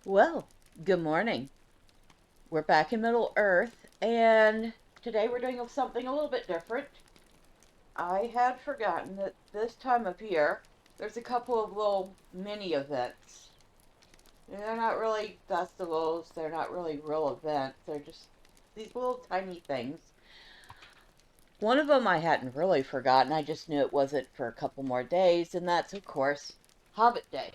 Well, good morning. We're back in Middle Earth, and today we're doing something a little bit different. I had forgotten that this time of year there's a couple of little mini events. They're not really festivals, they're not really real events, they're just these little tiny things. One of them I hadn't really forgotten, I just knew it wasn't for a couple more days, and that's, of course, Hobbit Day,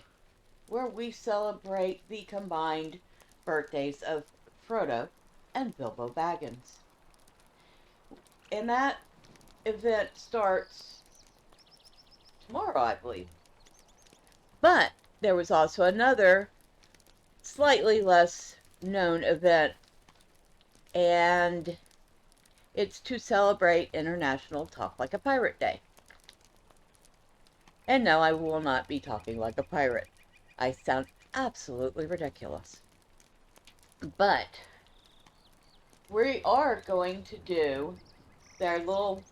where we celebrate the combined birthdays of Frodo and Bilbo Baggins. And that event starts tomorrow, I believe. But there was also another slightly less known event, and it's to celebrate International Talk Like a Pirate Day. And no, I will not be talking like a pirate. I sound absolutely ridiculous. But we are going to do their little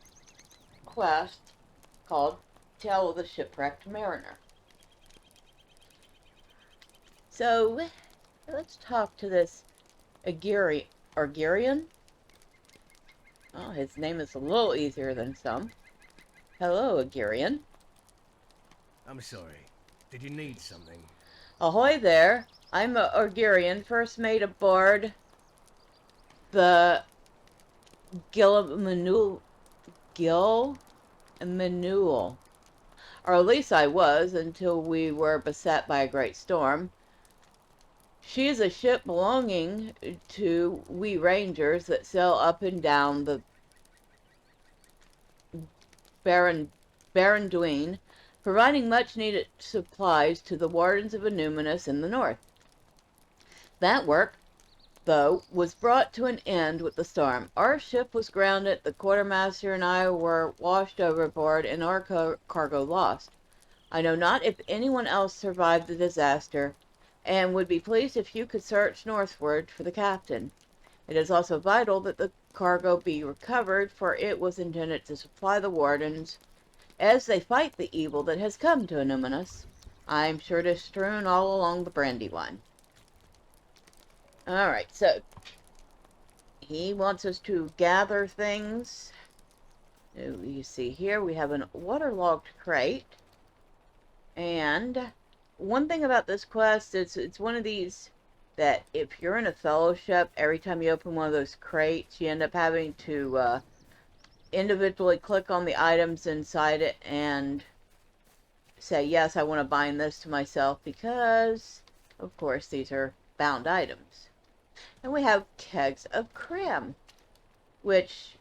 quest called Tale of the Shipwrecked Mariner. So let's talk to this Argirian. Oh, his name is a little easier than some. Hello, Agirian. I'm sorry. Did you need something? Ahoy there. I'm a Argirian, first mate aboard the Gil Manuel. Or at least I was, until we were beset by a great storm. She is a ship belonging to we rangers that sail up and down the Baranduin, providing much needed supplies to the wardens of Annúminas in the north. That work, though, was brought to an end with the storm. Our ship was grounded, the quartermaster and I were washed overboard, and our cargo lost. I know not if anyone else survived the disaster, and would be pleased if you could search northward for the captain. It is also vital that the cargo be recovered, for it was intended to supply the wardens as they fight the evil that has come to Annúminas. I'm sure it is strewn all along the Brandywine. Alright, so he wants us to gather things. You see here we have a waterlogged crate. And one thing about this quest is it's one of these that if you're in a fellowship, every time you open one of those crates, you end up having to individually click on the items inside it and say, yes, I want to bind this to myself because, of course, these are bound items. And we have kegs of cram, which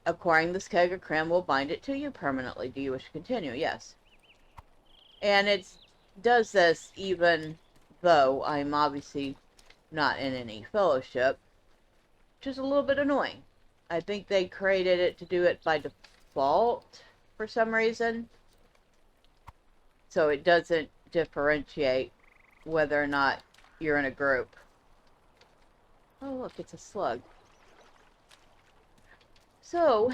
acquiring this keg of cram will bind it to you permanently. Do you wish to continue? Yes. And it does this even though I'm obviously not in any fellowship, which is a little bit annoying. I think they created it to do it by default for some reason, so it doesn't differentiate whether or not you're in a group. Oh, look, it's a slug. So,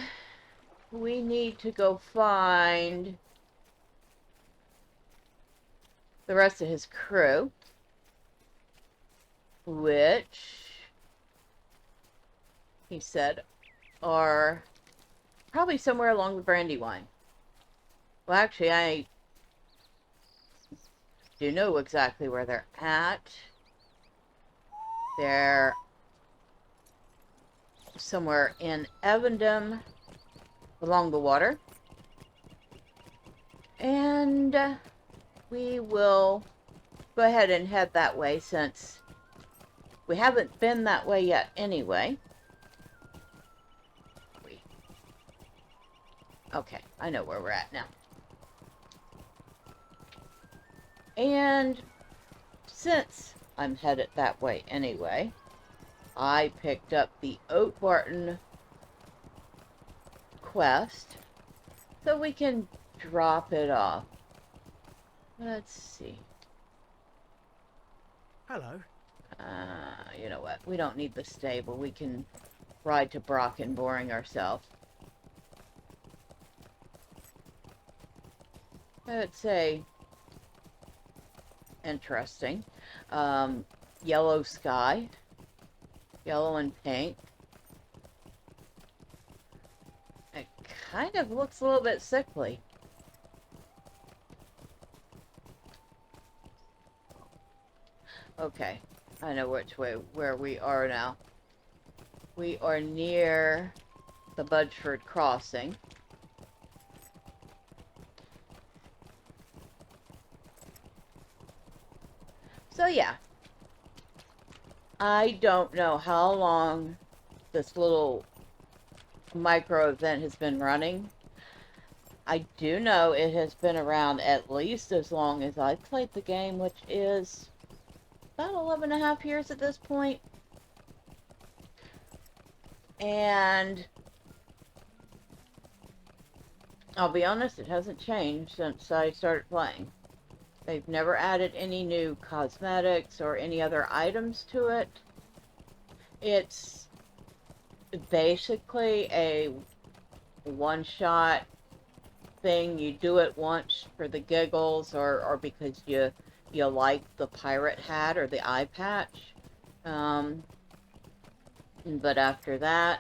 we need to go find the rest of his crew, which he said are probably somewhere along the Brandywine. Well, actually, I do know exactly where they're at. They're somewhere in Evendom along the water. And we will go ahead and head that way since we haven't been that way yet anyway. Okay, I know where we're at now. And since I'm headed that way anyway, I picked up the Oatbarton quest so we can drop it off. Let's see. Hello. You know what? We don't need the stable. We can ride to Brockenboring ourselves. Let's say interesting. yellow sky. Yellow and pink. It kind of looks a little bit sickly. Okay, I know where we are now. We are near the Budford Crossing. So yeah, I don't know how long this little micro event has been running. I do know it has been around at least as long as I played the game, which is about 11 and a half years at this point. And I'll be honest, it hasn't changed since I started playing. They've never added any new cosmetics or any other items to it. It's basically a one-shot thing. You do it once for the giggles or because you like the pirate hat or the eye patch. But after that,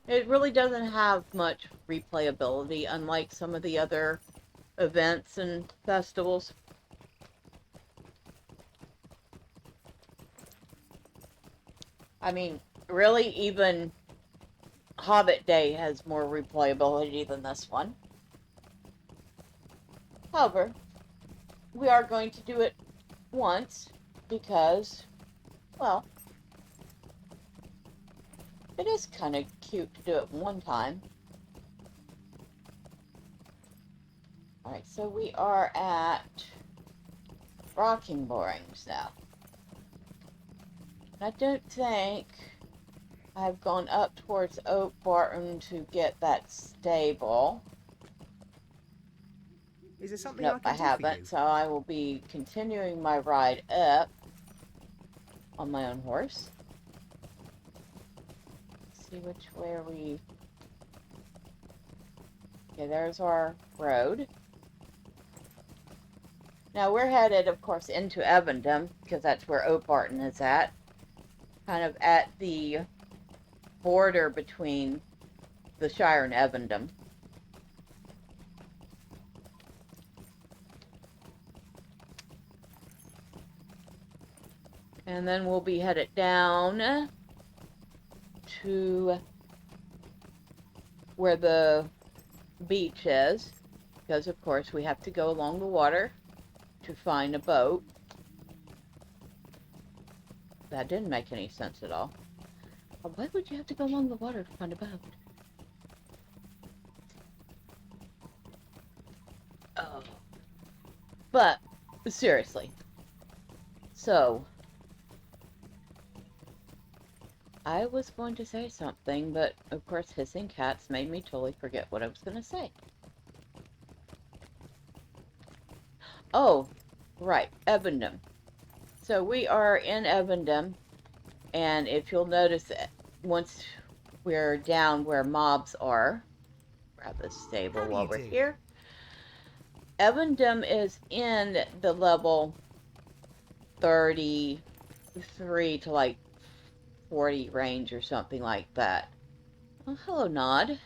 it really doesn't have much replayability, unlike some of the other events and festivals. I mean, really, even Hobbit Day has more replayability than this one. However, we are going to do it once because, well, it is kind of cute to do it one time. Alright, so we are at Rocking Moorings now. I don't think I've gone up towards Oak Barton to get that stable. Is there something Nope, I haven't, so I will be continuing my ride up on my own horse. Let's see which way are we... Okay, there's our road. Now we're headed, of course, into Evendom, because that's where Oak Barton is at. Kind of at the border between the Shire and Evendom. And then we'll be headed down to where the beach is, because of course we have to go along the water to find a boat. That didn't make any sense at all. Why would you have to go along the water to find a boat? Oh. But, seriously. So, I was going to say something, but of course hissing cats made me totally forget what I was going to say. Oh, right, Evendom. So we are in Evendom, and if you'll notice, once we're down where mobs are, grab the stable while we're here. Evendom is in the level 33 to like 40 range or something like that. Oh, hello, Nod.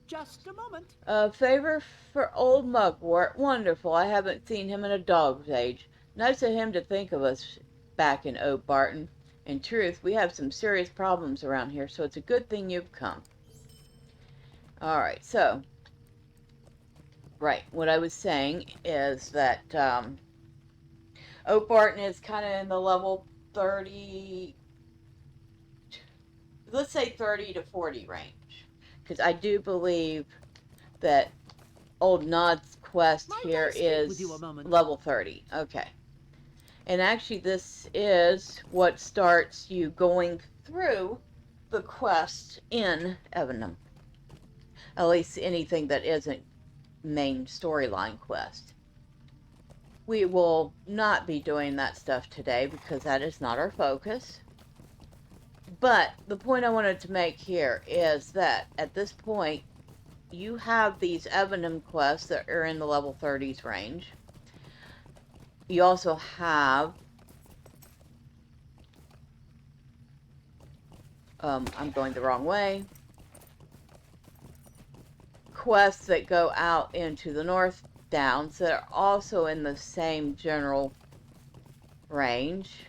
Just a moment. Favor for old Mugwort. Wonderful. I haven't seen him in a dog's age. Nice of him to think of us back in Oak Barton. In truth, we have some serious problems around here, so it's a good thing you've come. Alright, so. Right, what I was saying is that Oak Barton is kind of in the level 30... Let's say 30 to 40 range. Because I do believe that Old Nod's quest here is level 30. Okay. And actually this is what starts you going through the quest in Evendom. At least anything that isn't main storyline quest. We will not be doing that stuff today because that is not our focus. But the point I wanted to make here is that at this point, you have these Evendom quests that are in the level 30s range. you also have I'm going the wrong way. Quests that go out into the North Downs that are also in the same general range.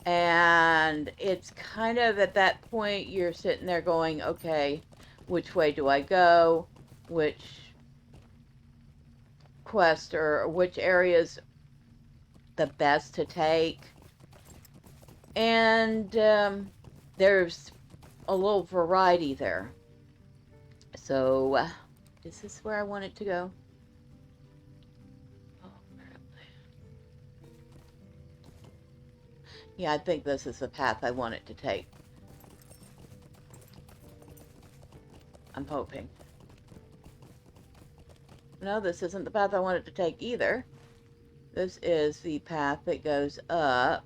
And it's kind of at that point you're sitting there going, okay, which way do I go? Which quest or which area's the best to take? And there's a little variety there. So, is this where I want it to go? Oh, apparently. Yeah, I think this is the path I want it to take. I'm hoping. No, this isn't the path I want it to take either. This is the path that goes up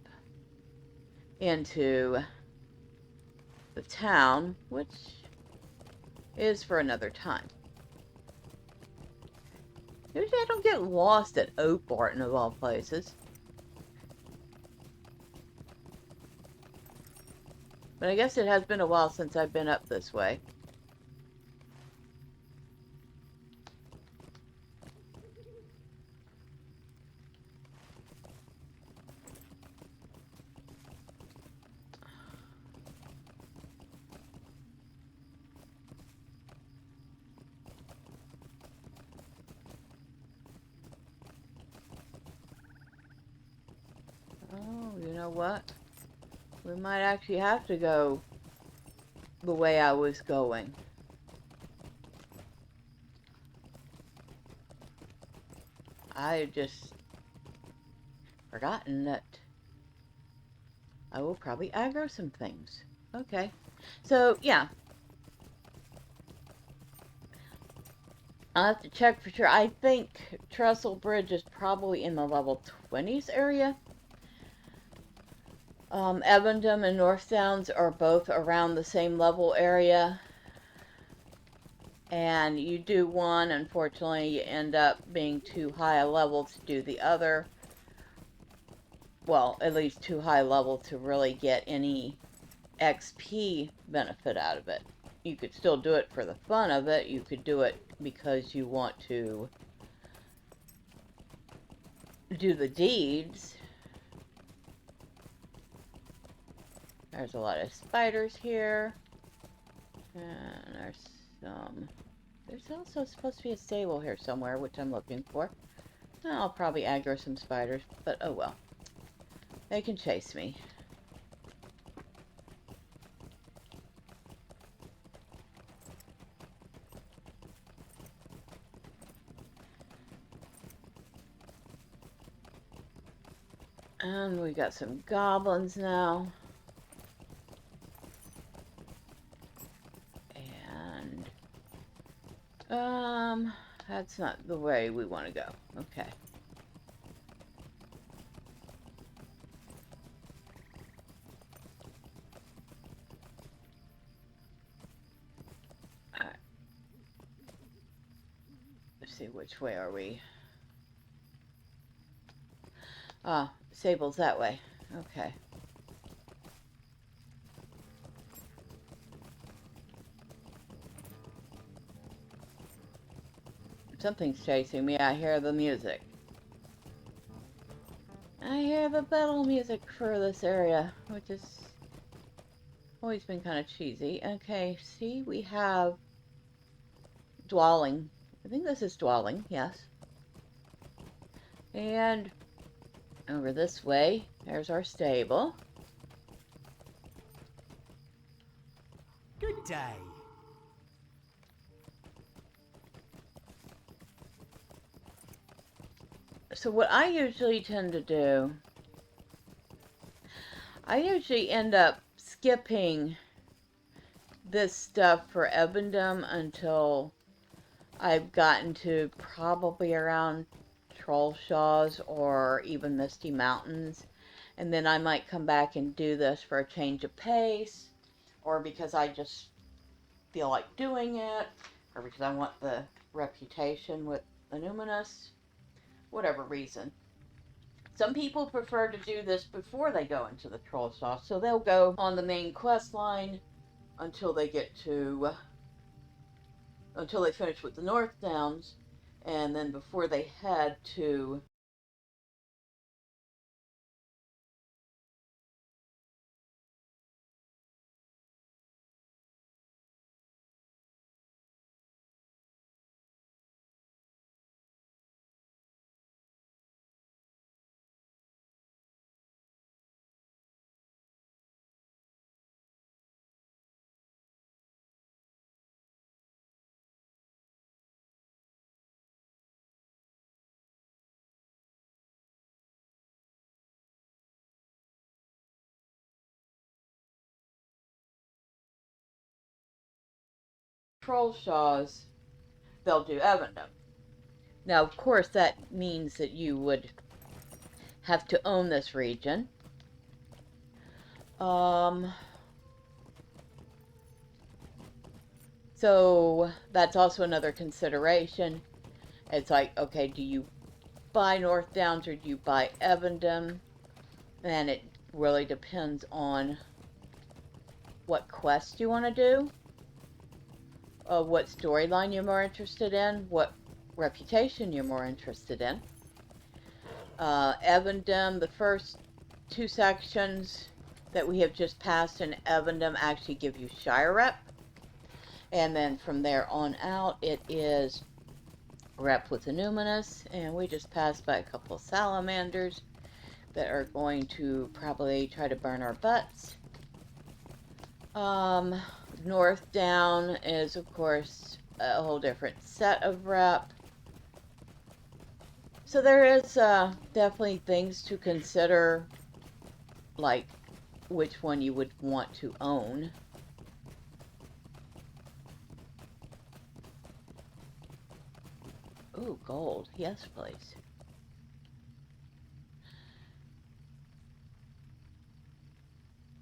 into the town, which is for another time. Usually I don't get lost at Oak Barton of all places. But I guess it has been a while since I've been up this way. Oh, you know what? We might actually have to go the way I was going. I just forgotten that I will probably aggro some things. Okay. So, yeah. I'll have to check for sure. I think Trestle Bridge is probably in the level 20s area. Evandom and North Downs are both around the same level area. And you do one, unfortunately, you end up being too high a level to do the other. Well, at least too high level to really get any XP benefit out of it. You could still do it for the fun of it. You could do it because you want to do the deeds. There's a lot of spiders here. And there's also supposed to be a stable here somewhere, which I'm looking for. I'll probably aggro some spiders, but oh well. They can chase me. And we got some goblins now. And that's not the way we want to go. Okay. Alright. Let's see, which way are we? Ah, Sable's that way. Okay. Something's chasing me. I hear the music. I hear the battle music for this area, which is always been kind of cheesy. Okay, see, we have Dwelling. I think this is Dwelling, yes. And over this way, there's our stable. Good day. So what I usually tend to do, I usually end up skipping this stuff for Evandom until I've gotten to probably around Trollshaws or even Misty Mountains. And then I might come back and do this for a change of pace, or because I just feel like doing it, or because I want the reputation with Illuminous, whatever reason. Some people prefer to do this before they go into the troll shaw, so they'll go on the main quest line until they get to until they finish with the North Downs, and then before they head to troll shaws, they'll do Evendom. Now, of course, that means that you would have to own this region. So that's also another consideration. It's like, okay, do you buy North Downs or do you buy Evendom? And it really depends on what quest you want to do, what storyline you're more interested in, what reputation you're more interested in. Evendom, the first two sections that we have just passed in Evendom actually give you Shire Rep. And then from there on out, it is Rep with Illuminous. And we just passed by a couple of salamanders that are going to probably try to burn our butts. North Down is, of course, a whole different set of rep. So there is definitely things to consider, like which one you would want to own. Ooh, gold. Yes, please.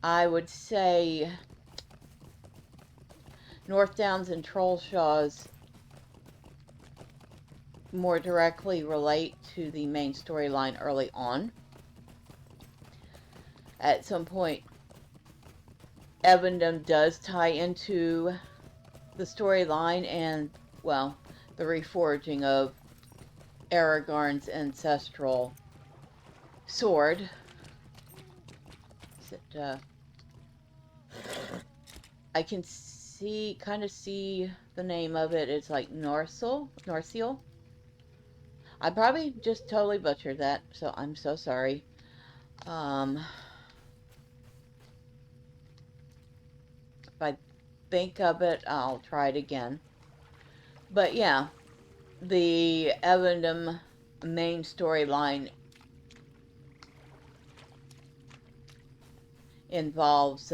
I would say North Downs and Trollshaws more directly relate to the main storyline early on. At some point, Evendom does tie into the storyline and, well, the reforging of Aragorn's ancestral sword. Is it, I can kind of see the name of it. It's like Norseal. I probably just totally butchered that, so I'm so sorry. If I think of it, I'll try it again. But yeah, the Evendom main storyline involves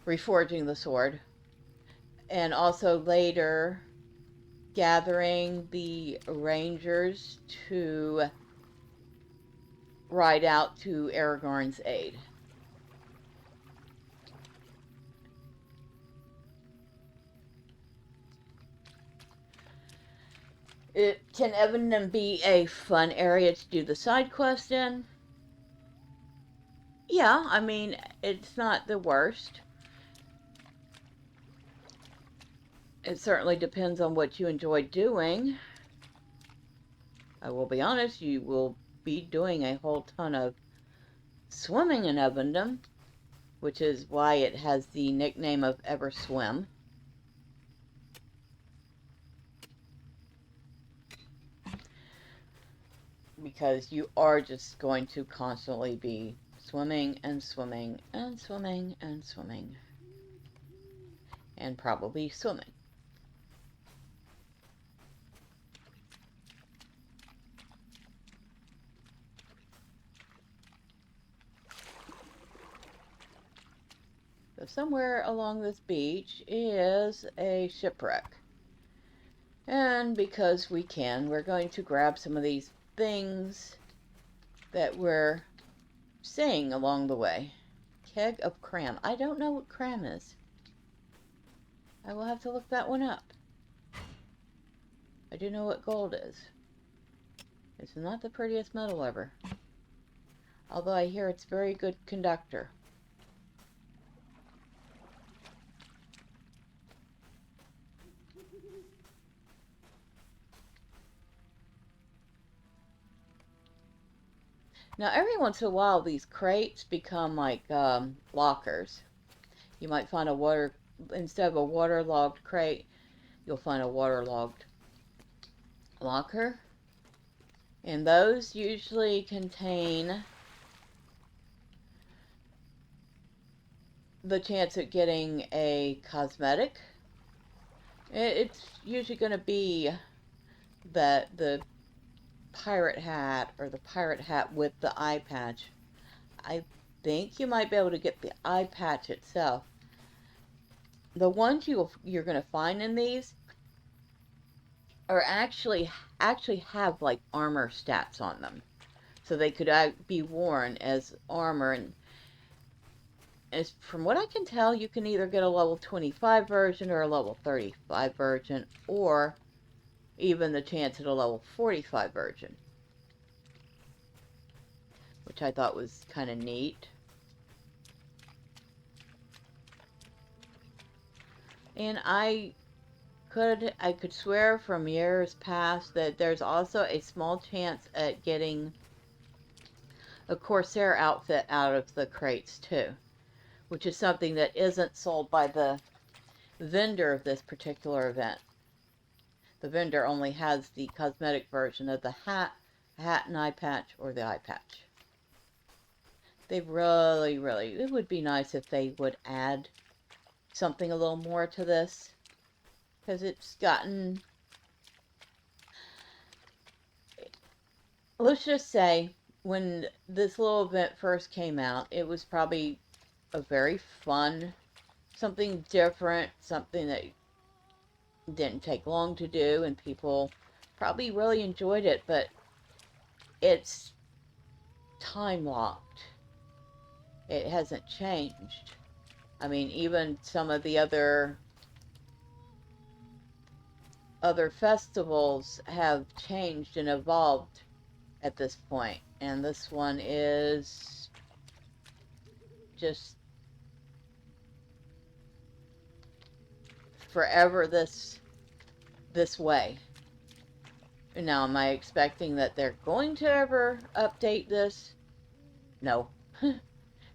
reforging the sword, and also later gathering the rangers to ride out to Aragorn's aid. Can Evendom be a fun area to do the side quest in? Yeah, I mean, it's not the worst. It certainly depends on what you enjoy doing. I will be honest, you will be doing a whole ton of swimming in Evendom, which is why it has the nickname of Ever Swim. Because you are just going to constantly be swimming and swimming and swimming and swimming. And probably swimming. So somewhere along this beach is a shipwreck. And because we can, we're going to grab some of these things that we're seeing along the way. Keg of cram. I don't know what cram is. I will have to look that one up. I do know what gold is. It's not the prettiest metal ever. Although I hear it's a very good conductor. Now, every once in a while, these crates become like lockers. You might find instead of a waterlogged crate, you'll find a waterlogged locker. And those usually contain the chance of getting a cosmetic. It's usually going to be the pirate hat or the pirate hat with the eye patch. I think you might be able to get the eye patch itself. The ones you're going to find in these are actually have like armor stats on them, so they could be worn as armor. And as from what I can tell, you can either get a level 25 version or a level 35 version, or even the chance at a level 45 version, which I thought was kind of neat. And I could swear from years past that there's also a small chance at getting a Corsair outfit out of the crates too, which is something that isn't sold by the vendor of this particular event. The vendor only has the cosmetic version of the hat and eye patch, or the eye patch. They really, it would be nice if they would add something a little more to this, because it's gotten, let's just say, when this little event first came out, it was probably a very fun, something different, something that didn't take long to do, and people probably really enjoyed it, but it's time locked. It hasn't changed. I mean, even some of the other festivals have changed and evolved at this point, and this one is just forever this way. Now, am I expecting that they're going to ever update this? No.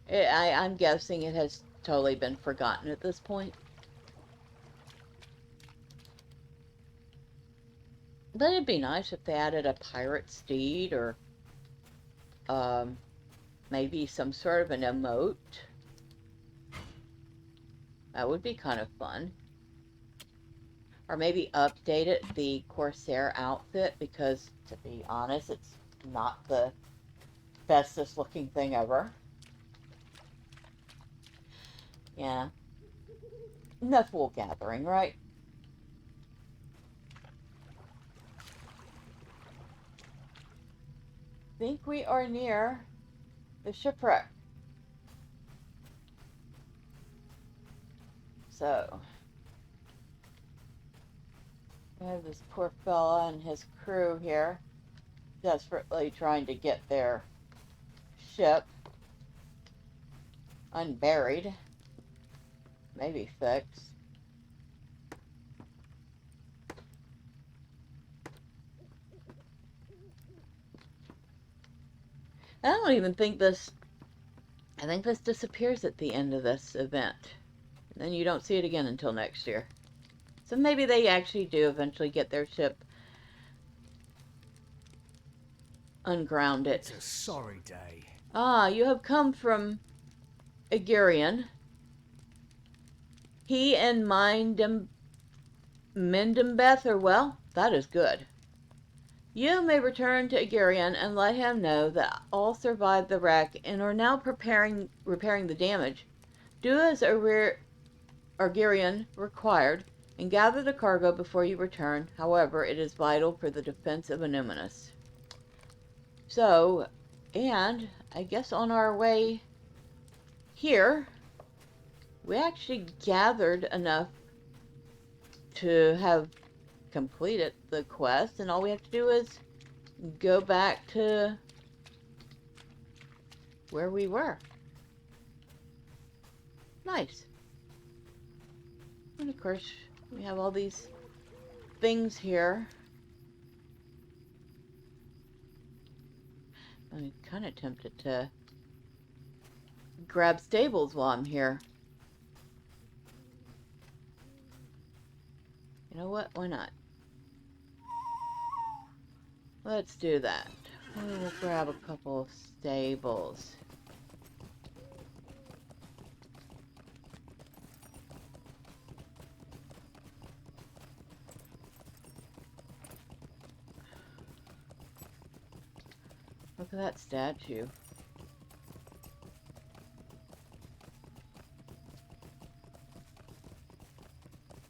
I'm guessing it has totally been forgotten at this point. But it'd be nice if they added a pirate steed, or maybe some sort of an emote. That would be kind of fun. Or maybe updated the Corsair outfit, because, to be honest, it's not the bestest looking thing ever. Yeah. Enough wool gathering, right? I think we are near the shipwreck. So, we have this poor fella and his crew here, desperately trying to get their ship unburied, maybe fixed. I don't even think this, I think this disappears at the end of this event. And then you don't see it again until next year. So maybe they actually do eventually get their ship ungrounded. It's a sorry day. Ah, you have come from Agirion. He and Mendembeth are well. That is good. You may return to Agirion and let him know that all survived the wreck and are now repairing the damage. Do as Agirion required and gather the cargo before you return. However, it is vital for the defense of Anuminus. So, and I guess on our way here, we actually gathered enough to have completed the quest, and all we have to do is go back to where we were. Nice. And of course, we have all these things here. I'm kind of tempted to grab stables while I'm here. You know what? Why not? Let's do that. We'll grab a couple of stables. Look at that statue.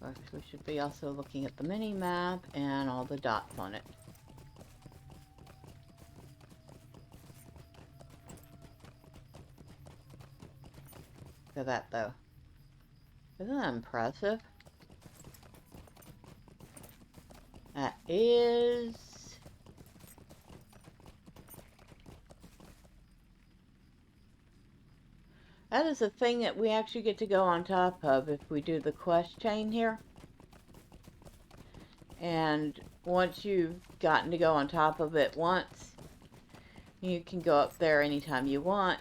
Of course, we should be also looking at the mini map and all the dots on it. Look at that, though. Isn't that impressive? That is... That is a thing that we actually get to go on top of if we do the quest chain here. And once you've gotten to go on top of it once, you can go up there anytime you want.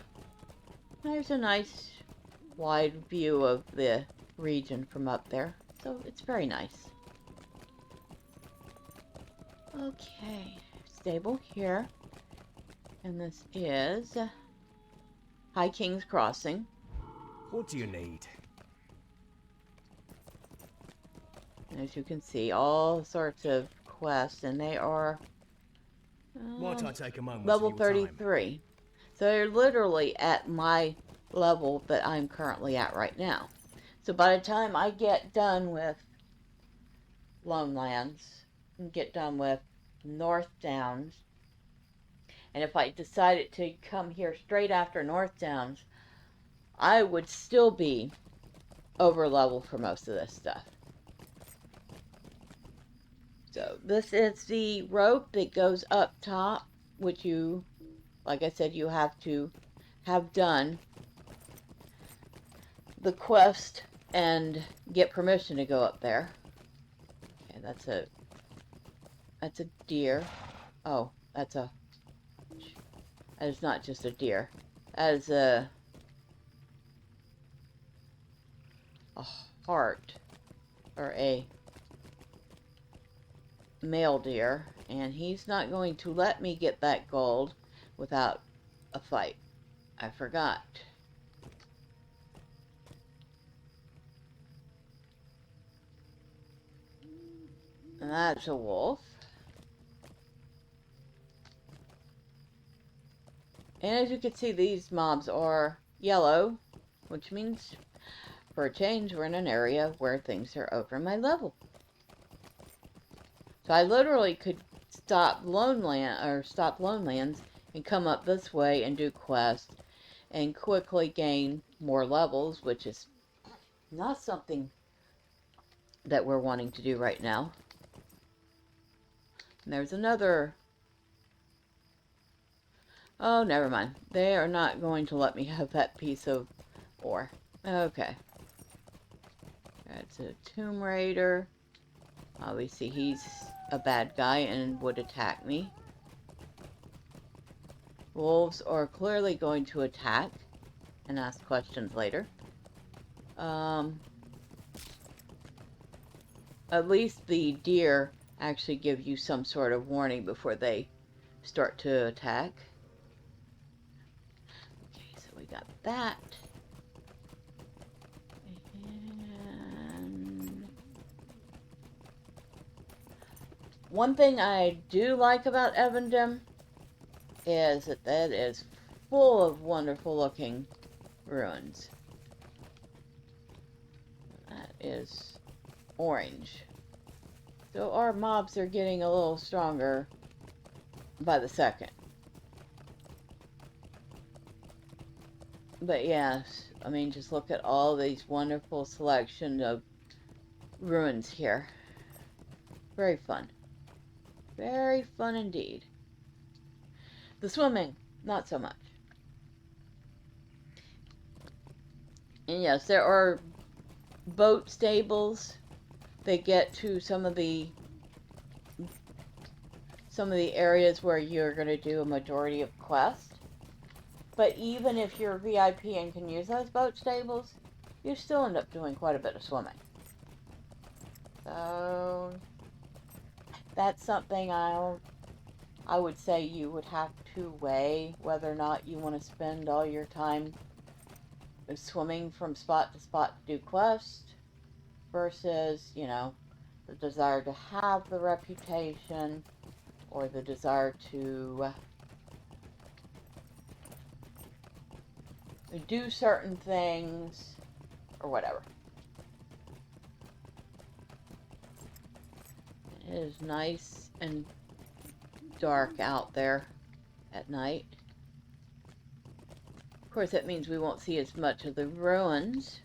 There's a nice wide view of the region from up there, so it's very nice. Okay, stable here. And this is High King's Crossing. What do you need? As you can see, all sorts of quests, and they are Might I take a moment level of your time? 33. So they're literally at my level that I'm currently at right now. So by the time I get done with Lone Lands, and get done with North Downs, and if I decided to come here straight after North Downs, I would still be over level for most of this stuff. So this is the rope that goes up top, which you, like I said, you have to have done the quest and get permission to go up there. Okay, that's a deer. Oh, that is not just a deer. That is a hart, or a male deer, and he's not going to let me get that gold without a fight. I forgot. And that's a wolf. And as you can see, these mobs are yellow, which means for a change we're in an area where things are over my level. So I literally could stop Lone Lands and come up this way and do quests and quickly gain more levels, which is not something that we're wanting to do right now. And there's another... Oh, never mind. They are not going to let me have that piece of ore. Okay. That's a Tomb Raider. Obviously, he's a bad guy and would attack me. Wolves are clearly going to attack and ask questions later. At least the deer actually give you some sort of warning before they start to attack. Okay, so we got that. And one thing I do like about Evendom is that it is full of wonderful looking ruins. That is orange. So our mobs are getting a little stronger by the second. But yes, I mean, just look at all these wonderful selection of ruins here. Very fun. Very fun indeed. The swimming, not so much. And yes, there are boat stables that get to some of the areas where you're going to do a majority of quests. But even if you're VIP and can use those boat stables, you still end up doing quite a bit of swimming. So that's something I would say you would have to weigh whether or not you want to spend all your time swimming from spot to spot to do quests versus, you know, the desire to have the reputation or the desire to do certain things or whatever. It is nice and dark out there at night. Of course, that means we won't see as much of the ruins.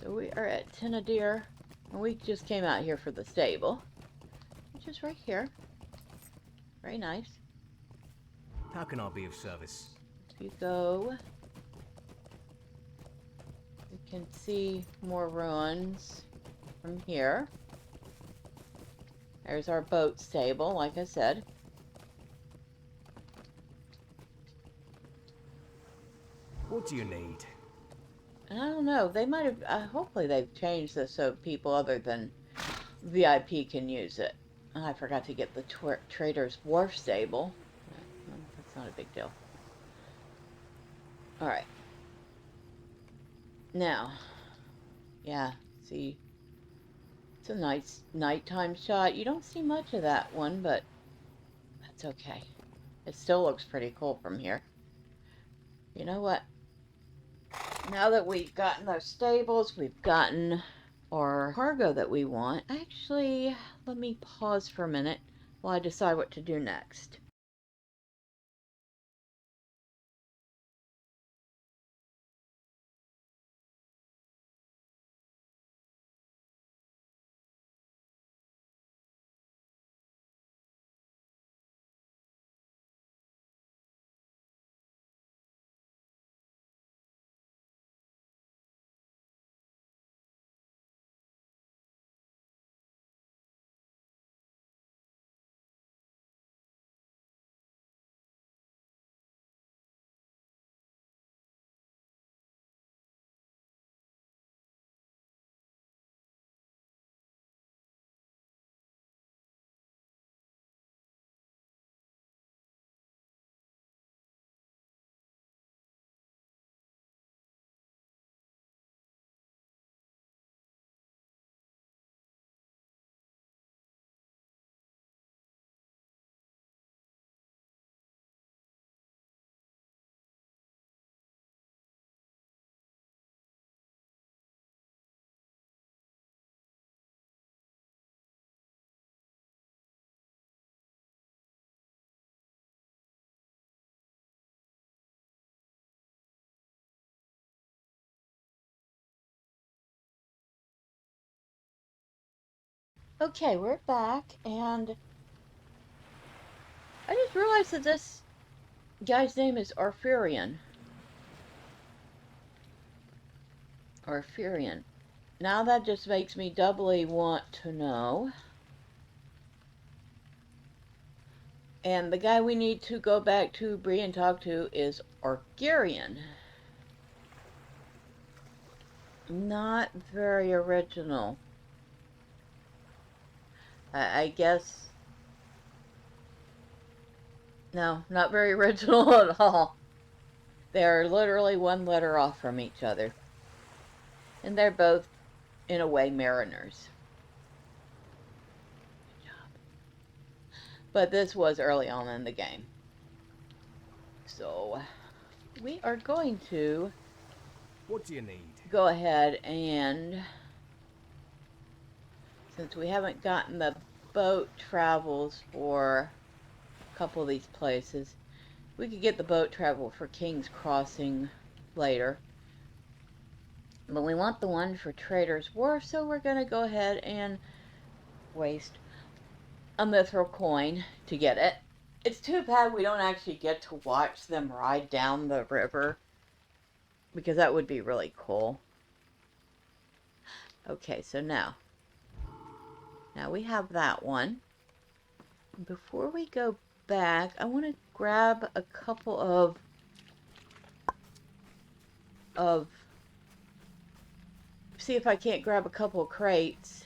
So we are at Tinadir, and we just came out here for the stable, which is right here. Very nice. How can I be of service? If you go, you can see more ruins from here. There's our boat stable, like I said. What do you need? And I don't know, they might have, hopefully they've changed this so people other than VIP can use it. I forgot to get the Trader's Wharf stable. Well, that's not a big deal. Alright. Now, yeah, see, it's a nice nighttime shot. You don't see much of that one, but that's okay. It still looks pretty cool from here. You know what? Now that we've gotten those stables, we've gotten our cargo that we want. Actually, let me pause for a minute while I decide what to do next. Okay, we're back, and I just realized that this guy's name is Arthurian. Arthurian. Now that just makes me doubly want to know. And the guy we need to go back to Bree and talk to is Arthurian. Not very original. I guess... No, not very original at all. They're literally one letter off from each other. And they're both, in a way, mariners. Good job. But this was early on in the game. So, we are going to... What do you need? Go ahead and... Since we haven't gotten the boat travels for a couple of these places, we could get the boat travel for King's Crossing later. But we want the one for Trader's Wharf, so we're going to go ahead and waste a mithril coin to get it. It's too bad we don't actually get to watch them ride down the river, because that would be really cool. Okay, so now we have that one. Before we go back, I want to grab a couple of see if I can't grab a couple of crates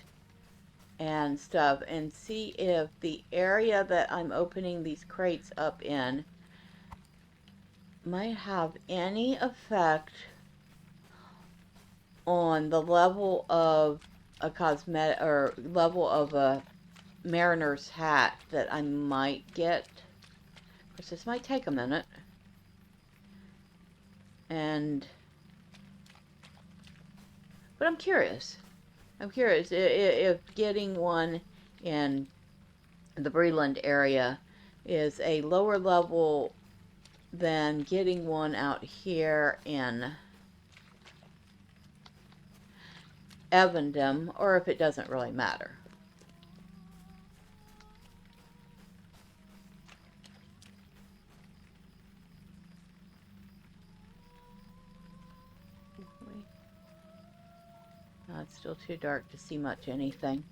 and stuff and see if the area that I'm opening these crates up in might have any effect on the level of a cosmetic or level of a mariner's hat that I might get. Of course, this might take a minute. But I'm curious. I'm curious if getting one in the Breland area is a lower level than getting one out here in Evendom, or if it doesn't really matter. Oh, it's still too dark to see much anything.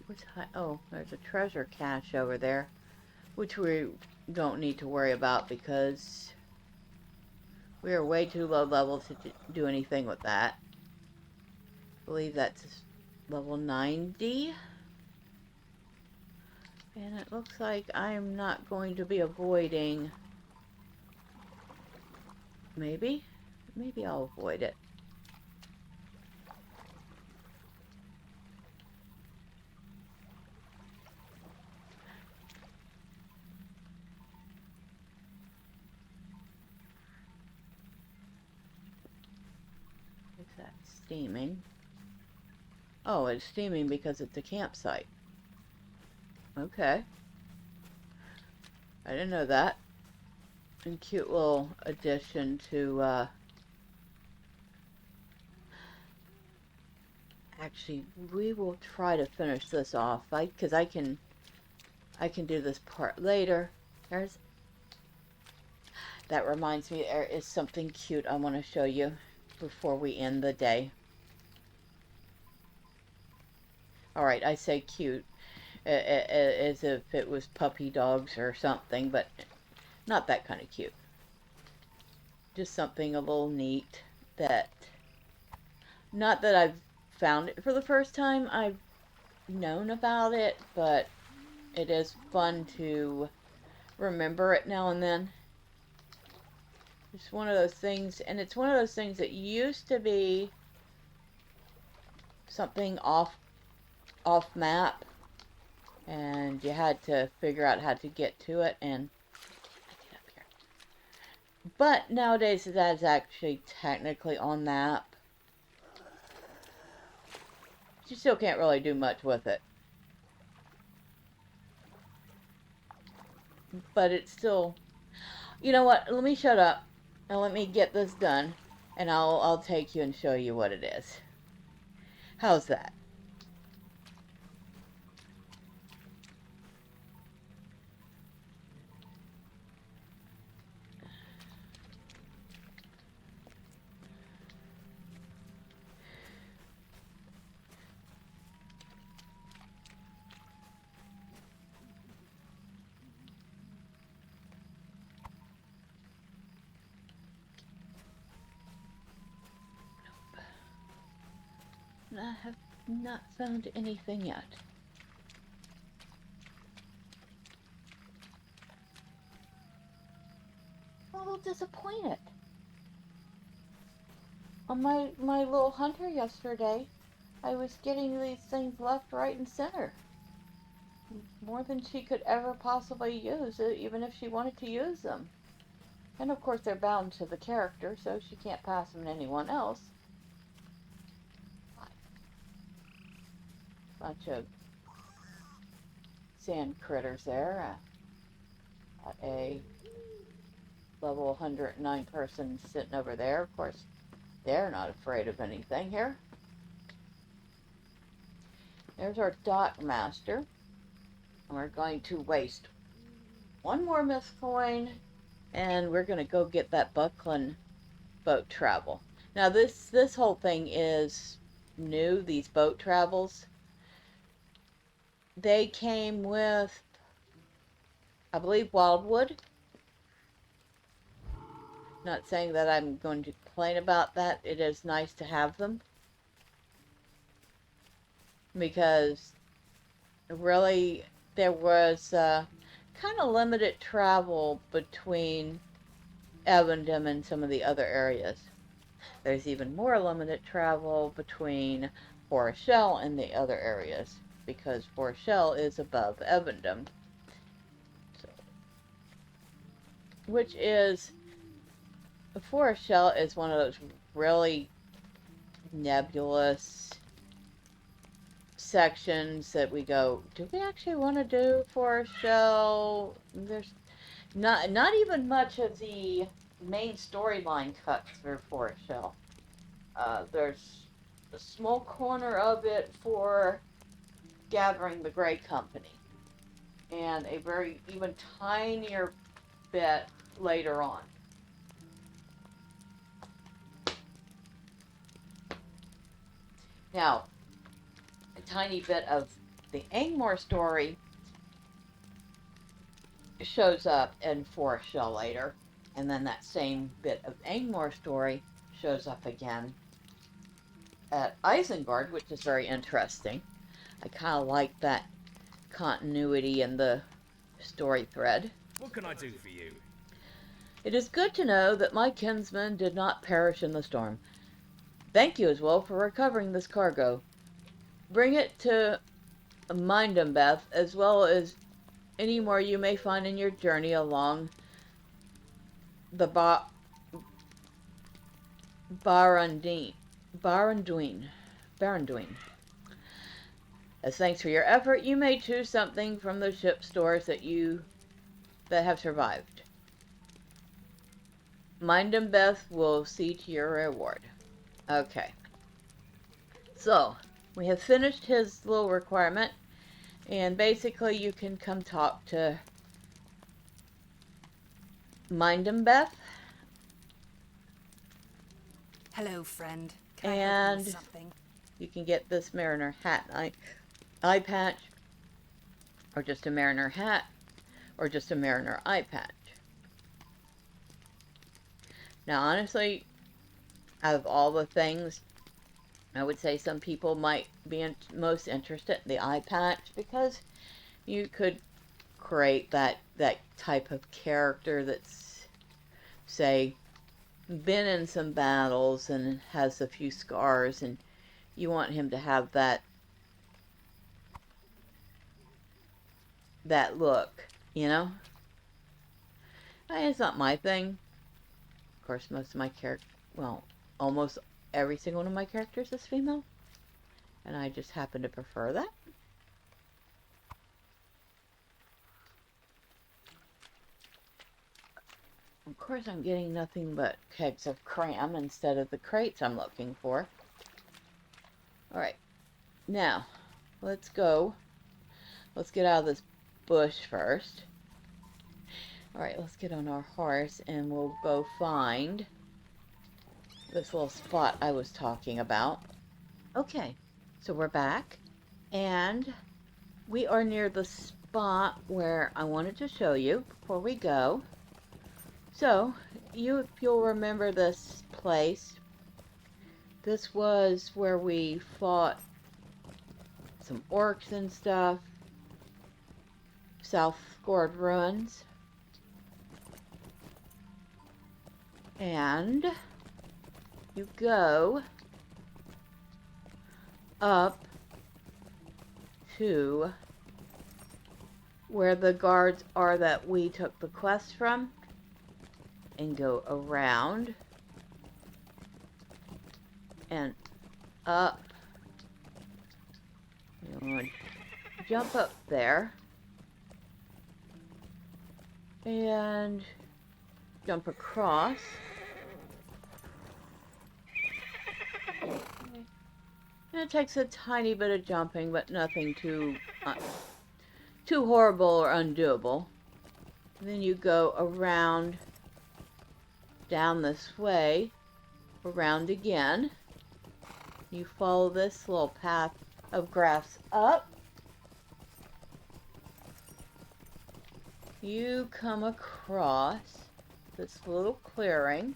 What's high? Oh, there's a treasure cache over there, which we don't need to worry about because we are way too low level to do anything with that. I believe that's level 90. And it looks like I'm not going to be avoiding... Maybe I'll avoid it. Is that steaming? Oh, it's steaming because it's a campsite. Okay. I didn't know that. And cute little addition to, actually, we will try to finish this off, because I can do this part later. That reminds me, there is something cute I want to show you before we end the day. Alright, I say cute as if it was puppy dogs or something, but not that kind of cute. Just something a little neat that, not that I've found it for the first time, I've known about it, but it is fun to remember it now and then. It's one of those things, and it's one of those things that used to be something off map, and you had to figure out how to get to it, and get up here. But nowadays that's actually technically on map. You still can't really do much with it. But it's still... You know what? Let me shut up. And let me get this done. And I'll take you and show you what it is. How's that? I have not found anything yet. I'm a little disappointed. On my little hunter yesterday, I was getting these things left, right, and center. More than she could ever possibly use, even if she wanted to use them. And of course they're bound to the character, so she can't pass them to anyone else. Bunch of sand critters there. Got a level 109 person sitting over there. Of course, they're not afraid of anything here. There's our dock master. And we're going to waste one more myth coin, and we're going to go get that Buckland boat travel. Now this whole thing is new, these boat travels. They came with, I believe, Wildwood. Not saying that I'm going to complain about that. It is nice to have them. Because really there was kind of limited travel between Evendom and some of the other areas. There's even more limited travel between Foreshell and the other areas, because Foreshell is above Evendom. So, which is, Foreshell is one of those really nebulous sections that we go, do we actually want to do Foreshell? There's not even much of the main storyline cut through Foreshell. There's a small corner of it for gathering the Grey Company, and a very even tinier bit later on. Now, a tiny bit of the Angmar story shows up in Foreshell later, and then that same bit of Angmar story shows up again at Isengard, which is very interesting. I kind of like that continuity in the story thread. What can I do for you? It is good to know that my kinsman did not perish in the storm. Thank you as well for recovering this cargo. Bring it to Mindembeth, as well as any more you may find in your journey along the Baranduin. As thanks for your effort, you may choose something from the ship stores that have survived. Mindembeth will see to your reward. Okay. So, we have finished his little requirement, and basically you can come talk to Mindembeth. Hello, friend. Can I help you with something? You can get this mariner hat and eye patch, or just a mariner hat, or just a mariner eye patch. Now, honestly, out of all the things, I would say some people might be most interested in the eye patch, because you could create that type of character that's, say, been in some battles and has a few scars, and you want him to have that look, you know? It's not my thing. Of course, most of my almost every single one of my characters is female, and I just happen to prefer that. Of course, I'm getting nothing but kegs of cram instead of the crates I'm looking for. Alright, now, let's go. Let's get out of this bush first. Alright, let's get on our horse and we'll go find this little spot I was talking about. Okay, so we're back, and we are near the spot where I wanted to show you before we go. So, if you'll remember this place, this was where we fought some orcs and stuff. Southgard Ruins. And you go up to where the guards are that we took the quest from, and go around and up. You want to jump up there, and jump across. And it takes a tiny bit of jumping, but nothing too horrible or undoable. And then you go around, down this way, around again. You follow this little path of grass up. You come across this little clearing.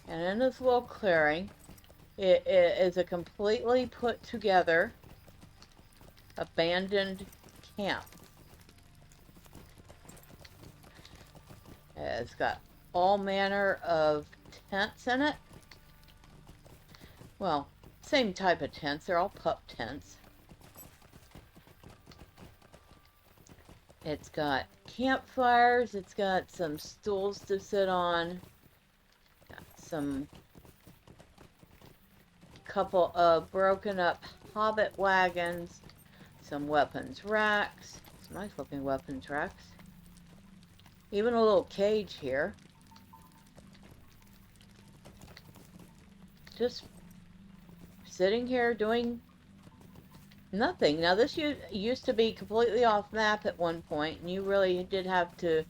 And in this little clearing, it is a completely put together, abandoned camp. It's got all manner of tents in it. Well, same type of tents. They're all pup tents. It's got campfires. It's got some stools to sit on. Got some couple of broken up hobbit wagons. Some weapons racks. Some nice looking weapons racks. Even a little cage here. Just sitting here doing nothing. Now this used to be completely off map at one point, and you really did have to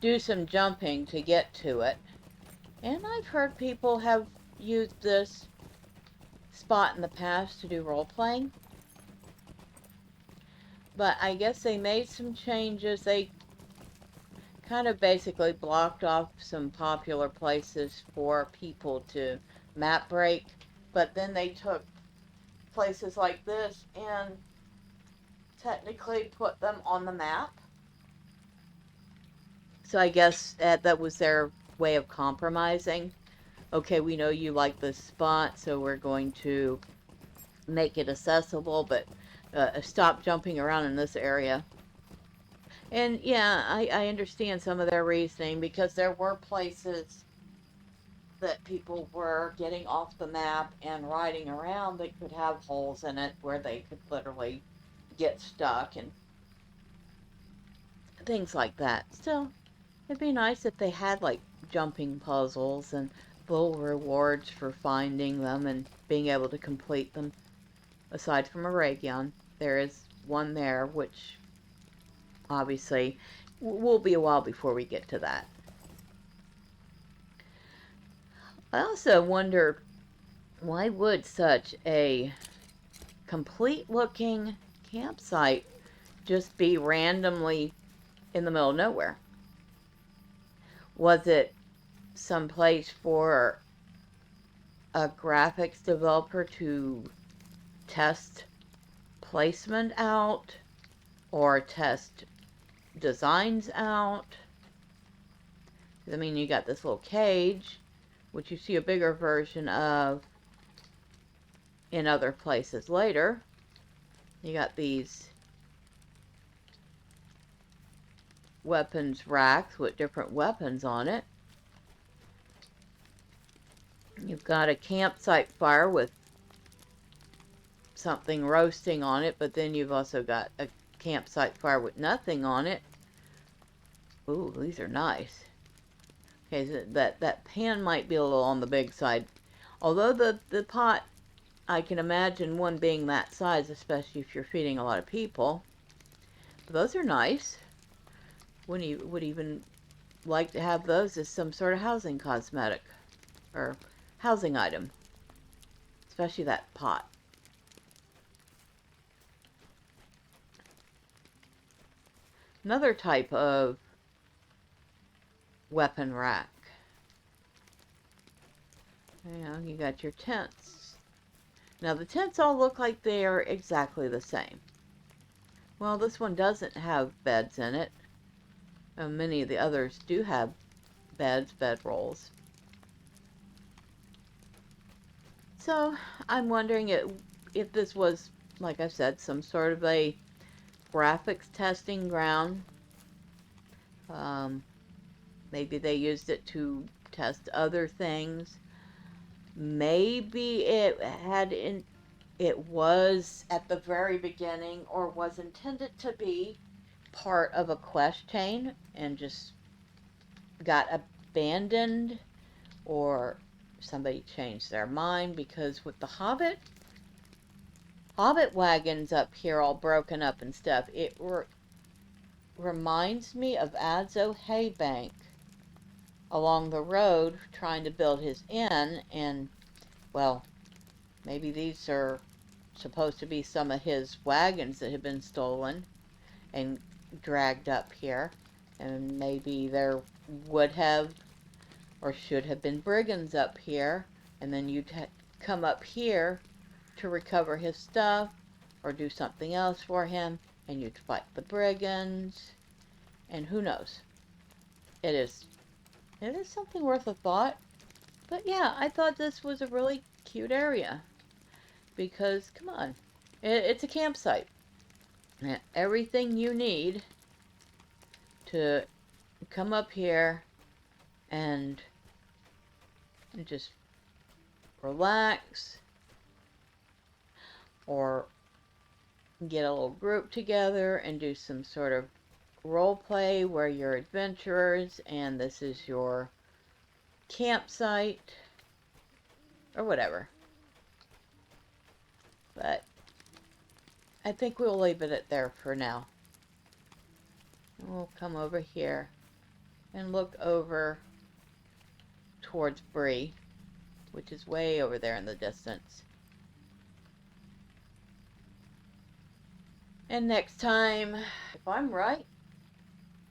do some jumping to get to it. And I've heard people have used this spot in the past to do role-playing. But I guess they made some changes. They kind of basically blocked off some popular places for people to map break. But then they took places like this and technically put them on the map. So I guess that was their way of compromising. Okay, we know you like this spot, so we're going to make it accessible, but stop jumping around in this area. And yeah, I understand some of their reasoning, because there were places that people were getting off the map and riding around that could have holes in it where they could literally get stuck and things like that. Still, it'd be nice if they had like jumping puzzles and little rewards for finding them and being able to complete them. Aside from a Region, there is one there, which obviously will be a while before we get to that. I also wonder, why would such a complete looking campsite just be randomly in the middle of nowhere? Was it some place for a graphics developer to test placement out or test designs out? I mean, you got this little cage, which you see a bigger version of in other places later. You got these weapons racks with different weapons on it. You've got a campsite fire with something roasting on it, but then you've also got a campsite fire with nothing on it. Ooh, these are nice. Okay, so that pan might be a little on the big side. Although the pot, I can imagine one being that size, especially if you're feeding a lot of people. But those are nice. Would even like to have those as some sort of housing cosmetic or housing item, especially that pot. Another type of weapon rack. You got your tents. Now the tents all look like they are exactly the same. Well, this one doesn't have beds in it. Many of the others do have beds, bedrolls. So I'm wondering if this was, like I said, some sort of a graphics testing ground. Maybe they used it to test other things. Maybe it was at the very beginning, or was intended to be, part of a quest chain and just got abandoned, or somebody changed their mind, because with the Hobbit wagons up here all broken up and stuff, it reminds me of Adzo Haybank along the road trying to build his inn, and, well, maybe these are supposed to be some of his wagons that have been stolen and dragged up here, and maybe there would have or should have been brigands up here, and then you'd come up here to recover his stuff or do something else for him, and you'd fight the brigands, and who knows. It is something worth a thought. But yeah, I thought this was a really cute area, because come on, it's a campsite. And everything you need to come up here and just relax, or get a little group together and do some sort of role play where you're adventurers and this is your campsite or whatever. But I think we'll leave it at there for now. And we'll come over here and look over towards Bree, which is way over there in the distance. And next time, if I'm right,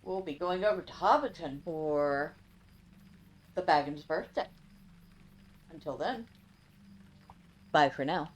we'll be going over to Hobbiton for the Baggins' birthday. Until then, bye for now.